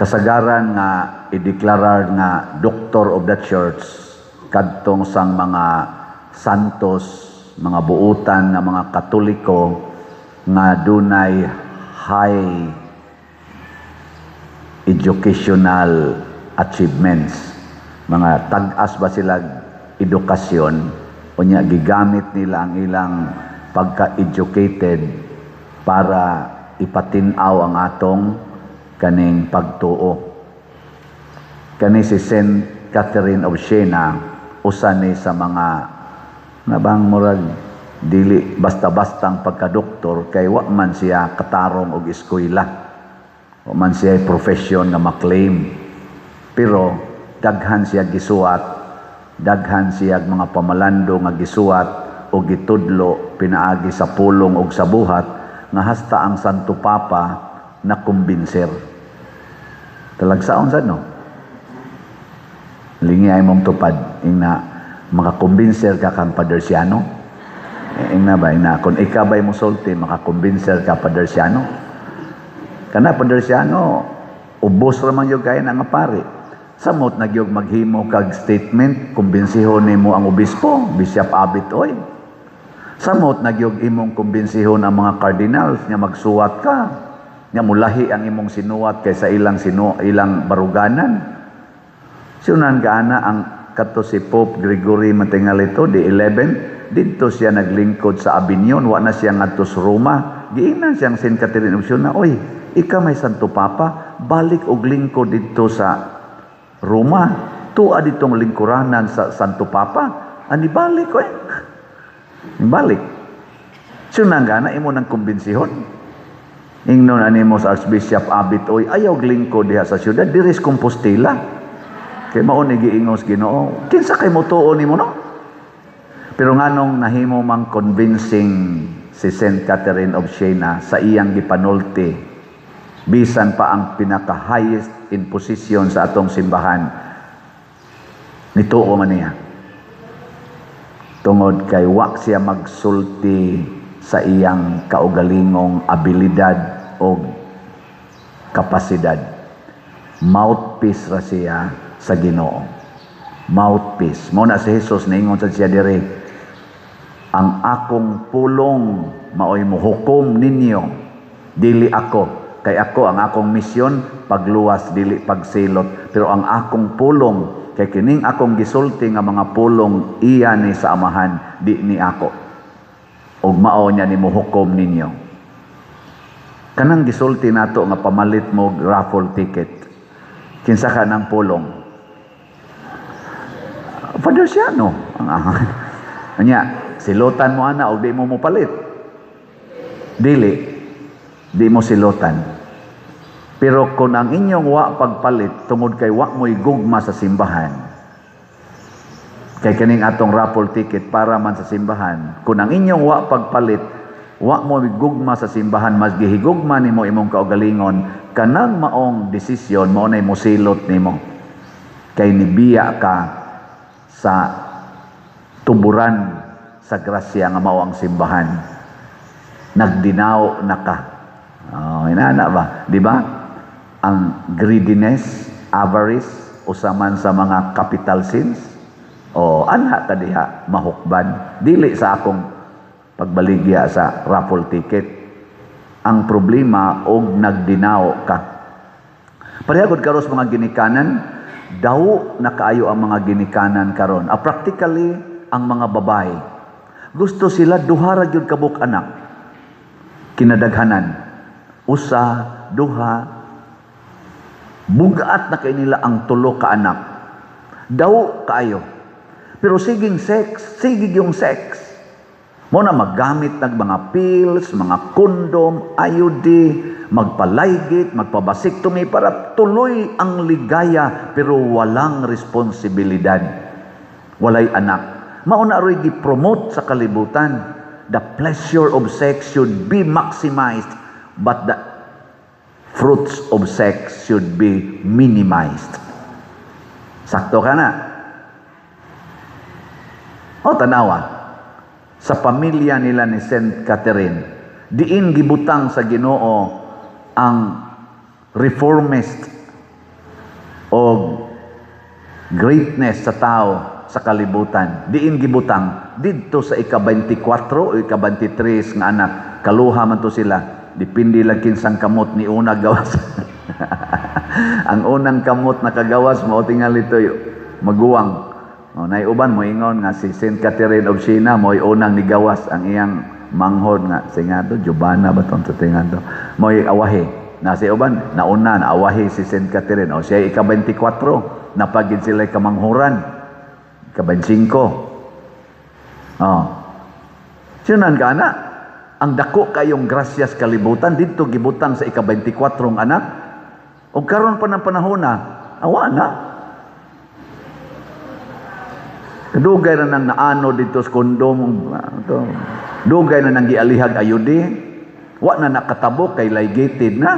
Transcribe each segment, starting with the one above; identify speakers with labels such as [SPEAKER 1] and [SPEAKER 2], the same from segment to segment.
[SPEAKER 1] kasagaran nga ideklarar nga doctor of the church kadtong sang mga santos, mga buutan nga mga Katoliko nga dunay high educational achievements, mga tag-as ba sila edukasyon, unya gigamit nila ang ilang pagka-educated para ipatinaw ang atong kaning pagtuo. Kani si Saint Catherine of Siena, usa ni sa mga nabang murag dili basta-bastang pagka-doktor kay wa man siya katarong og eskwela. Wa man siya profession nga maklaim. Pero daghan siya gisuat, daghan siya mga pamalando nga gisuat o gitudlo pinaagi sa pulong og sa buhat nga hasta ang Santo Papa na kumbinser. Talagsaon sad no? Lingi ay mong tupad ing na makakumbinser ka kang Padersiano. Ing na ba ina kung ikabay mo sulti makakumbinser ka Padersiano. Kana Padersiano ubos ra man yung kaya nga pare. Samot nagyog maghimo kag statement kumbensihon nimo ang obispo, Bishop Abit oy. Samot nagyog imong kumbensihon ang mga cardinals nga magsuwat ka. Nga mulahi ang imong sinuwat kaysa ilang baruganan. Sunan gaana ang kato si Pope Gregory Mantingalito di 11 dito siya naglingkod sa Avignon, wa na siya ngadto sa Roma. Giingnan siyang Saint Catherine of Siena, oy, ika may Santo Papa, balik og lingkod dito sa Roma. Tuwa ditong lingkuranan sa Santo Papa. Ani balik oy. Balik. Sunan gana imo nang kumbensihon. Ingnon animo sa Archbishop Abit oy, ayaw lingkod diha sa syudad diris Compostela. Kay mao ni giingos Ginoo. Kinsa kay mo tuo nimo no? Pero nganong nahimo mang convincing si Saint Catherine of Siena sa iyang gipanulti bisan pa ang pinaka-highest in position sa atong simbahan nituo man niya tungod kay wa siya magsulti sa iyang kaugalingong abilidad o kapasidad. Mouthpiece ra siya sa Ginoo. Mouthpiece. Mao na si Jesus niingon sa siya diri, ang akong pulong maoy mohukom ninyo, dili ako. Kay ako ang akong misyon pagluwas dili pagsilot. Pero ang akong pulong kay kining akong gisulti nga mga pulong iya ni sa amahan, di ni ako. Og mao niya ni mohukom ninyo. Kanang gisulti nato nga pamalit mo raffle ticket. Kinsa ka ng pulong? Padersiano. Anya, silutan mo ana o di mo palit. Di mo silutan. Pero kung ang inyong wa pagpalit tungod kay wa mo'y gugma sa simbahan, kay kaning atong raffle ticket para man sa simbahan, kung ang inyong wa pagpalit, wa mo'y gugma sa simbahan, mas gihigugma nimo imong kaugalingon, kanang maong desisyon mao nay mosilot nimo. Kay nibiya ka sa tuburan sa grasya nga mao ang simbahan. Nagdinaw na ka. Inana ba? Di ba? Ang greediness, avarice, usaman sa mga capital sins, o anha ka diha, mahukban. Dili sa akong pagbaligya sa raffle ticket. Ang problema, og nagdinaw ka. Parehagod karon sa mga ginikanan, daw na kaayo ang mga ginikanan karon. Practically, ang mga babae. Gusto sila duha ra gyud kabuk anak. Kinadaghanan. Usa, duha. Bugat na kay nila ang tulo ka anak. Daw kaayo. Pero siging sex, sigig yung sex. Mo na maggamit ng mga pills, mga kondom, IUD, magpalaygit, magpabasiktomy para tuloy ang ligaya pero walang responsibilidad. Walay anak. Mauna ro'y gi-promote sa kalibutan. The pleasure of sex should be maximized, but the fruits of sex should be minimized. Sakto ka na. O tanawa, sa pamilya nila ni Saint Catherine, diin gibutang sa Ginoo ang reformist o greatness sa tao sa kalibutan. Diin gibutang didto sa ika-24 o ika-23 nga anak. Kaluha man to sila. Dipindi lang kinsang kamot ni una gawas. Ang unang kamot na kagawas mao tingali to maguwang. O naiuban mo ingon nga si Saint Catherine of Siena mo'y unang nigawas ang iyang manghod nga singado Giovanna ba ton sa tingado mo'y awahi. Na si uban nauna na awahi si Saint Catherine o siya ika-24 napagid sila kamanghuran ika-25. Sinan ka na ang dako kayong grasyas kalibutan dito gibutang sa ika-24 anak o karon pa ng panahon na awa na dugay na nang naano dito sa kondom dugay na nang gialihag ayudi wa na nakatabok kay ligated na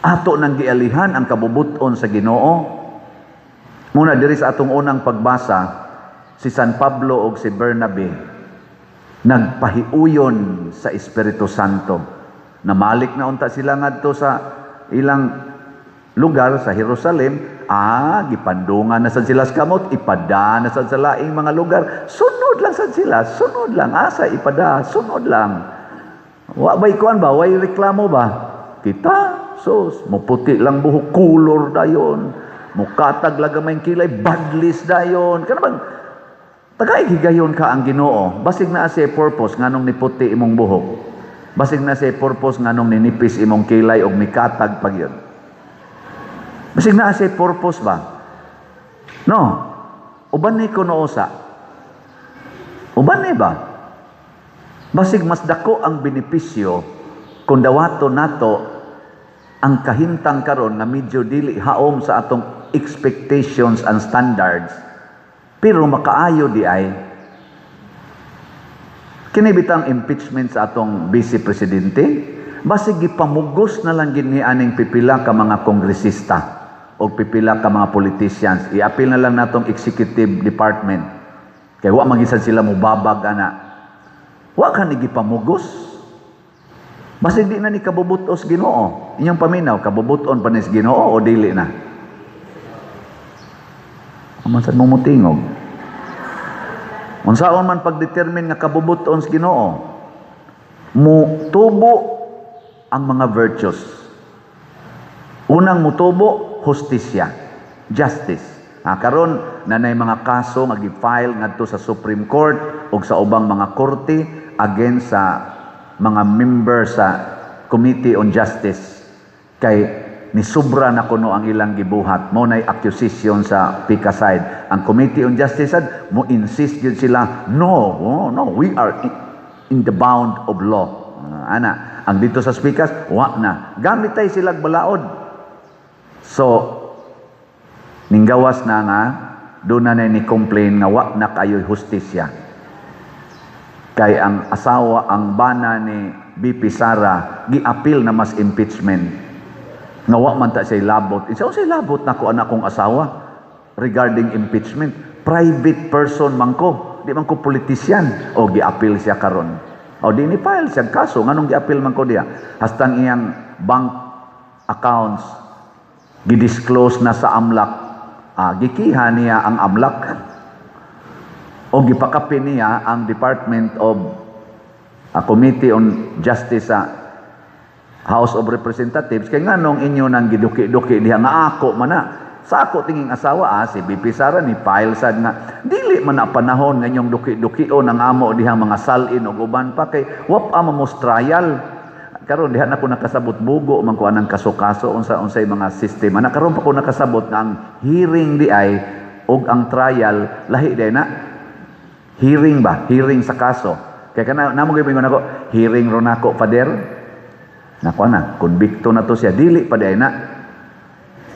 [SPEAKER 1] ato nang gialihan ang kabubuton sa Ginoo. Muna diri sa atong unang pagbasa si San Pablo o si Bernabe nagpahiuyon sa Espiritu Santo. Namalik na unta sila ngadto sa ilang lugar sa Jerusalem. Gipandungan na sad sila sa kamot, ipada na sad sa laing mga lugar. Sunod lang sad sila, sunod lang. Asa ipada, sunod lang. Wa bay kuan ba, way reklamo ba? Kita, sus, muputi lang buhok, kulor dayon. Mukatag lagamay kilay, badlis dayon. Kana bang tagay higayon ka ang Ginoo. Basig na sa purpose nganong niputi imong buhok. Basig na sa purpose nganong ninipis imong kilay og mikatag pag yun. Basig na sa purpose ba? No. Uban ni kuno usa. Uban ni ba? Basig mas dako ang benepisyo kung dawato nato ang kahintang karon nga medyo dili haom sa atong expectations and standards. Pero makaayo di ay kini bitang impeachment sa atong vice presidente, basig gipamugos na lang gid ni aning pipila ka mga kongresista o pipila ka mga politicians. I-appeal na lang natong executive department. Kay wa magisan sila mubabag ana. Wa ka ni gipamugos. Basig di na ni kabubutos Ginoo. Inyong paminaw kabubuton pa ni Ginoo o dili na. Amansan mo mutingog. Unsaon man pagdetermine nga kabubuton sa Ginoo, mutubo ang mga virtues. Unang mutubo, hustisya, justice. Karon nanay mga kaso nga gi-file ngadto sa Supreme Court o sa ubang mga korte against sa mga member sa Committee on Justice kay ni sobra na kuno ang ilang gibuhat. Mo nay accusation sa PICA side. Ang Committee on Justice sad mo insist gyud sila, no, we are in the bound of law. Ang dito sa speakers, wa na. Gamit tay sila balaod. So ninggawas na nga doon na ni complain nga wa na kayo'y hustisya. Kay ang asawa, ang bana ni BP Sara, gi-appeal na mas impeachment. Nga wa man ta siya labot. Isa siya labot na ko anak kong asawa regarding impeachment. Private person man ko. Di man ko politisyan. O gi-appeal siya karon. O di ni file siya kaso. Nganong gi-appeal man ko diya? Hastang iyang bank accounts gi-disclose na sa AMLAC. Gikiha niya ang AMLAC. O gipakapi niya ang Department of Committee on Justice sa House of Representatives. Kaya nga nung inyo nang giduki-duki diha nga ako man na. Sa ako tinging asawa si BP Sara ni file sad nga dili man na panahon nga inyong duki-dukio nang amo diha mga salin og uban pa kay wap mamos trial. Karon diha na ko nakasabot bugo man ko anang kaso-kaso unsay mga sistema. Na karon pa ko nakasabot nga ang hearing di ay og ang trial lahi day na. Hearing ba? Hearing sa kaso. Kaya kana namo gyud ako hearing ro nako pader. Nako na, konbikto na to siya. Dili pa day na.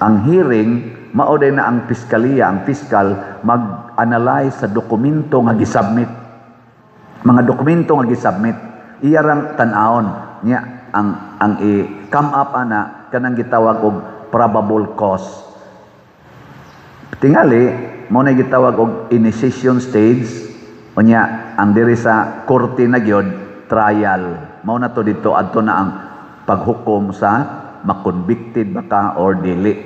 [SPEAKER 1] Ang hearing, mao day na ang piskaliya, ang piskal, mag-analyze sa dokumento nga gisubmit. Mga dokumento nga gisubmit. Iyarang tan-aon niya ang i-come up ana kanang gitawag og probable cause. Tingali, mo na gitawag og initiation stage, unya ang diri sa korte na gyud trial. Mao na to dito adto na ang paghukom sa makonvicted ba ka or dili.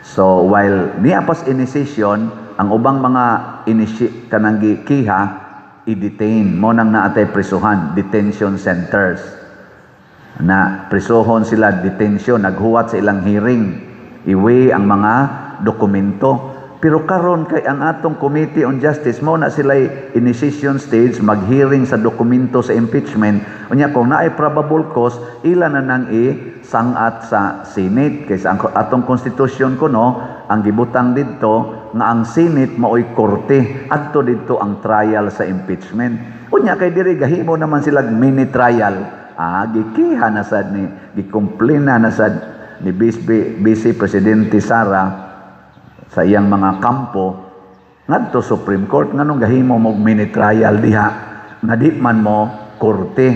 [SPEAKER 1] So while niya pas initiation, ang ubang mga kanang kiha i-detain mo nang naatay prisuhan, detention centers. Na prisuhon sila, detention, naghuwat sa ilang hearing, iwi ang mga dokumento. Pero karon kay ang atong Committee on Justice mo na sila initiation stage, mag-hearing sa dokumento sa impeachment. Unya kung naay probable cause, ila na nang sangat sa Senate. Kaysa ang atong konstitusyon kuno, ang gibutang didto nga ang Senate maoy korte. Adto didto ang trial sa impeachment. Unya kay diri gahimo naman sila mini trial. Gikiha na sad ni, gikomplina na sad ni Vice Presidente Sara sa iyang mga kampo ngadto Supreme Court nganong gahimo mo mini trial diha nga di man mo korte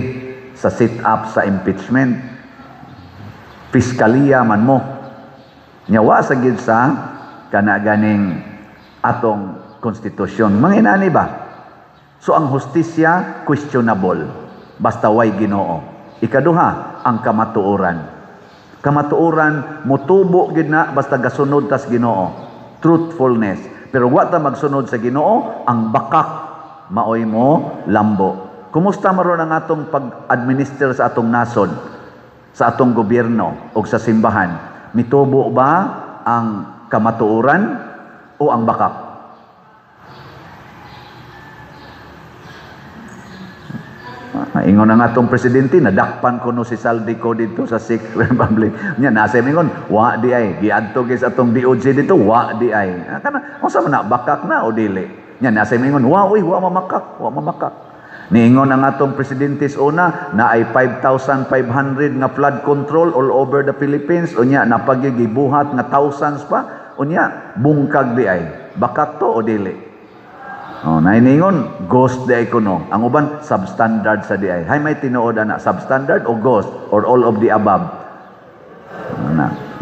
[SPEAKER 1] sa sit up sa impeachment, piskalya man mo nyawa sa gid sa kanaganing atong konstitusyon. Manginani ba? So ang hustisya questionable basta way Ginoo. Ikaduha, ang kamatuoran. Kamatuoran motubo gid na basta gasunod tas Ginoo. Truthfulness. Pero wa ta magsunod sa Ginoo, ang bakak maoy mo lambo. Kumusta maron ang atong pag-administer sa atong nasod, sa atong gobyerno o sa simbahan? Mitubo ba ang kamatuoran o ang bakak? Ingon ang atong presidente, nadakpan ko no si Saldico dito sa Sikh Republic. Nya nasa mingon, wa di ay. Giadto gis atong DOJ dito, wa di ay. Kana, unsa man na bakak na o dili? Nya nasa mingon, wa mamakak. Niingon ang atong presidente sa una, na ay 5,500 nga flood control all over the Philippines. Unya napagigibuhat nga thousands pa. Unya bungkag di ay. Bakak to o dili? Nainingon, ghost di ay kuno. Ang uban, substandard sa di ay. Hay may tinuod na, substandard o ghost or all of the above.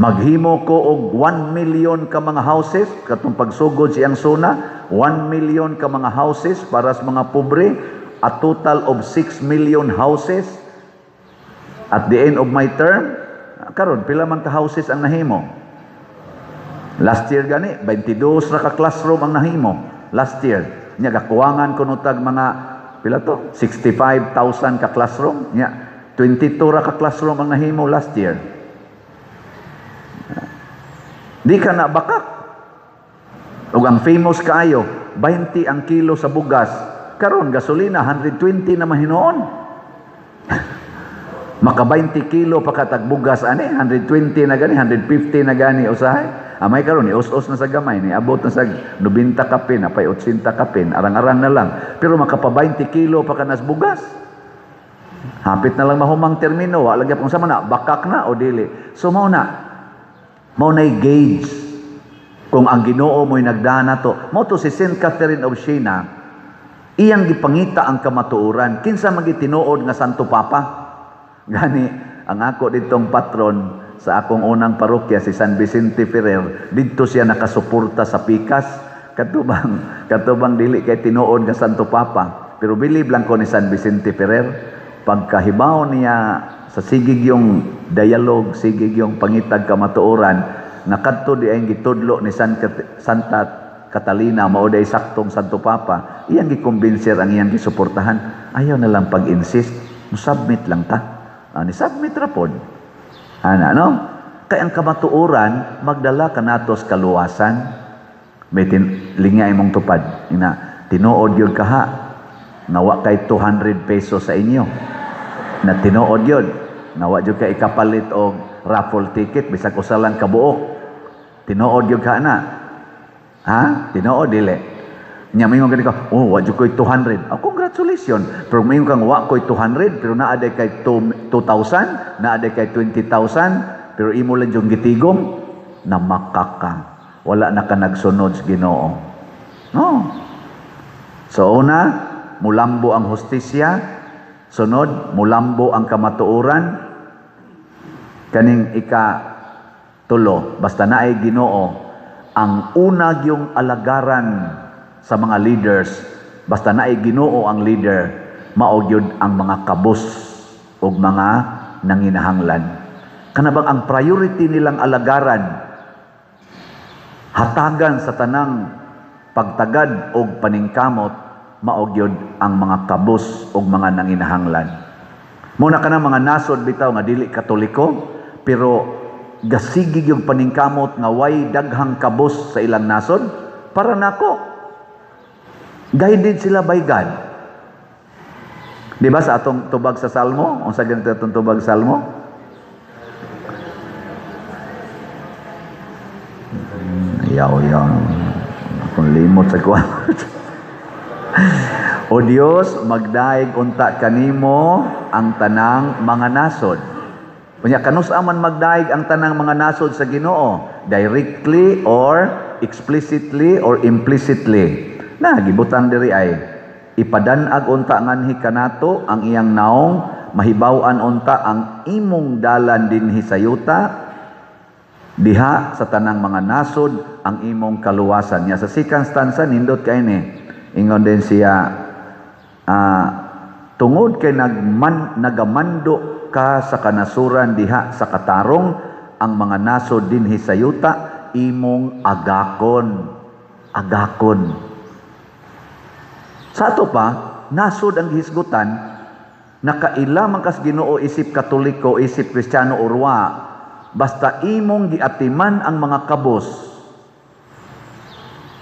[SPEAKER 1] Maghimo ko og 1 million ka mga houses, katong pagsugod siyang suna, 1 million ka mga houses para sa mga pobre, a total of 6 million houses. At the end of my term, karon pila man ka houses ang nahimo? Last year gani, 22 ra ka classroom ang nahimo. Last year. Nya gakuwangan kuno tag mga pila to 65,000 ka classroom nya 22 ra ka classroom ang nahimo last year. Di ka na bakak. Ug ang famous kaayo 20 ang kilo sa bugas, karon gasolina 120 na mahinoon. Maka 20 kilo pa katag bugas ani 120 na gani, 150 na gani usahay. Amay karon ni us-us na sa gamay ni abot na sa 90 kapin, apay 80 kapin, arang-arang na lang. Pero makapa 20 kilo pa kanas bugas. Hapit na lang mahumang termino, wa lagi kung sama na bakak na o dili. So mao na gauge kung ang Ginoo mo'y nagdana to. Mao to si Saint Catherine of Siena, iyang gipangita ang kamatuoran. Kinsa magitinuod nga Santo Papa? Gani ang ako ditong patron sa akong unang parokya si San Vicente Ferrer, dito siya nakasuporta sa pikas katubang dili kay tinuod nga Santo Papa, pero believe lang ko ni San Vicente Ferrer pagkahibaw niya sa sigig yung dialogue, sigig yung pangitag kamatuoran nga kadto di ay gitudlo ni Santa Catalina mao day saktong Santo Papa, iyang gikumbinser ang iyang gisuportahan. Ayaw na lang pag-insist, submit lang ta. Ni submit ra pod. No? Kaya ang kamatuoran, magdala ka natos kaluwasan. May lingay mong tupad. Tinuod yun kaha. Nawa kay 200 pesos sa inyo. Na tinuod yun. Nawa yun kay ikapalit o raffle ticket. Bisag usalang kabuok. Tinuod yun ka na. Tinuod, dili. Nya mayon gani ka, wa jud koy 200. Congratulations. Pero mayon kang wa koy 200 pero naa day kay 2,000, naa day kay 20,000, pero imo lang jud gitigom na makaka. Wala na ka nagsunod sa Ginoo. No. So una, mulambo ang hustisya, sunod mulambo ang kamatuoran. Kaning tulo, basta naay Ginoo, ang una gyung alagaran sa mga leaders, basta naay Ginoo ang leader, mao gyud ang mga kabus ug mga nanginahanglan. Kanabang ang priority nilang alagaran hatagan sa tanang pagtagad og paningkamot maog yun ang mga kabus og mga nanginahanglan. Muna ka ng mga nasod bitaw nga dili katoliko, pero gasigig yung paningkamot nga way daghang kabus sa ilang nasod para nako. Guided sila by God. Di ba sa atong tubag sa Salmo? Unsa ganito atong tubag sa Salmo? Yaw. Akong limot sa kuwan. O Dios, magdaig unta kanimo ang tanang mga nasod. Unya kanus aman magdaig ang tanang mga nasod sa Ginoo, directly or explicitly or implicitly. Na gibutang diri ay ipadan-ag unta nganhi kanato ang iyang naong, mahibaw-an unta ang imong dalan dinhi sa yuta, diha sa tanang mga nasod ang imong kaluwasan. Nya sa second stanza nindot kay ni ingon din siya, tungod kay nagamando ka sa kanasuran diha sa katarong, ang mga nasod dinhi sa yuta imong agakon. Sa ato pa, nasod ang hisgutan, nakaila man kas Ginoo isip Katoliko, isip Kristiyano urwa, basta imong giatiman ang mga kabos,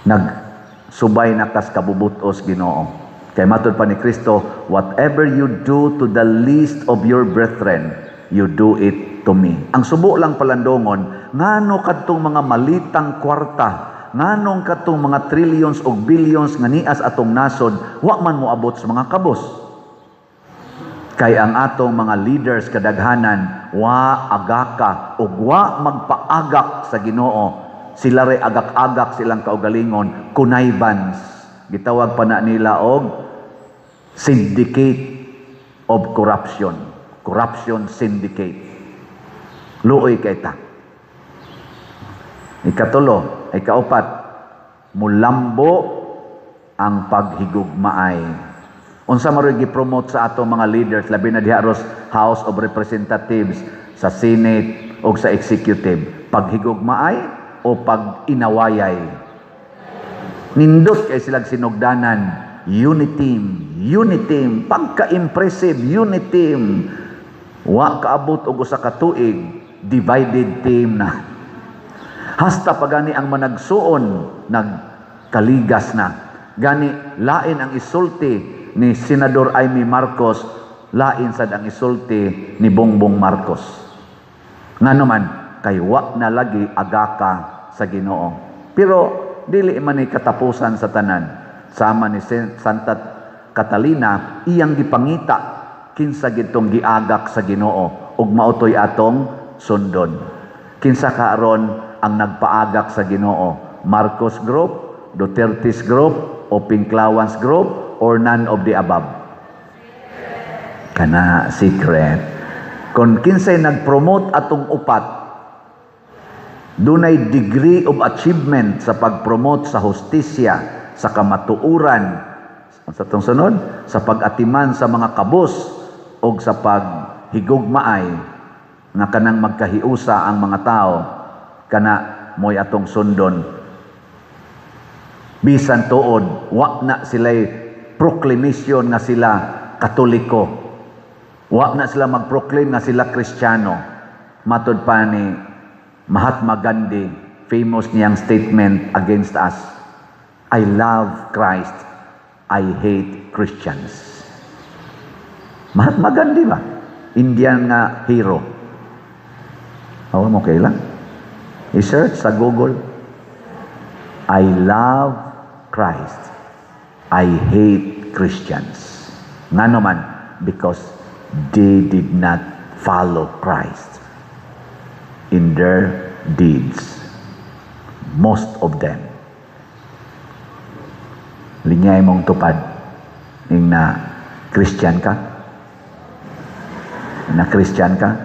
[SPEAKER 1] nagsubay na kas kabubutos Ginoo. Kay matud pa ni Kristo, whatever you do to the least of your brethren, you do it to me. Ang subo lang palandongon, ngano kadtong mga malitang kwarta, nganong katong mga trillions o billions nga nias atong nasod, wa man moabot sa mga kabos. Kay ang atong mga leaders kadaghanan, wa agaka o wa magpaagak sa Ginoo. Sila ray agak-agak silang kaugalingon, connivance. Gitawag pa na nila og syndicate of corruption. Corruption syndicate. Luoy kay ta. Ikatulo, ikaupat, mulambo ang paghigugmaay. Unsa maroy gi-promote sa ato mga leaders, labi na diha ros House of Representatives, sa Senate o sa Executive, paghigugmaay o pag-inawayay. Nindot kay silang sinugdanan, unity team, pagka-impressive, unity team. Wa kaabot og usa ka tuig, divided team na. Hasta pa gani ang managsuon, nagkaligas na. Gani, lain ang isulti ni Senador Amy Marcos, lain sad ang isulti ni Bongbong Marcos. Nga naman, kay wa na lagi agaka sa Ginoo. Pero, dili man ni katapusan sa tanan. Sama ni Santa Catalina, iyang gipangita, kinsa gitong giagak sa Ginoo, ug mautoy atong sundon. Kinsa karon ang nagpaagak sa Ginoo? Marcos Group, Duterte's Group, o Pinklawans Group, or none of the above? Kana secret. Kung kinsay nag-promote atong upat, dunay degree of achievement sa pag-promote sa hustisya, sa kamatuuran, sa itong sunod, sa pag-atiman sa mga kabos, o sa paghigugmaay, nga kanang magkahiusa ang mga tao, kana mo'y atong sundon. Bisan tuod, wa na sila'y proclamation nga sila Katoliko. Wa na sila mag-proclaim nga sila Kristiyano. Matod pa ni Mahatma Gandhi, famous niyang statement against us, I love Christ, I hate Christians. Mahatma Gandhi ba? Indian nga hero. Awa mo kailan? I-search sa Google, I love Christ, I hate Christians. Nga naman, because they did not follow Christ in their deeds. Most of them. Linyay mong tupad ng na Christian ka? Na Christian ka?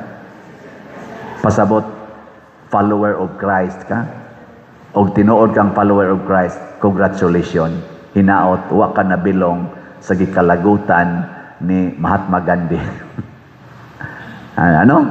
[SPEAKER 1] Pasabot, follower of Christ ka, o tinuod kang follower of Christ, congratulations, hinaot, wa ka nabilong sa gikalagutan ni Mahatma Gandhi. Ano?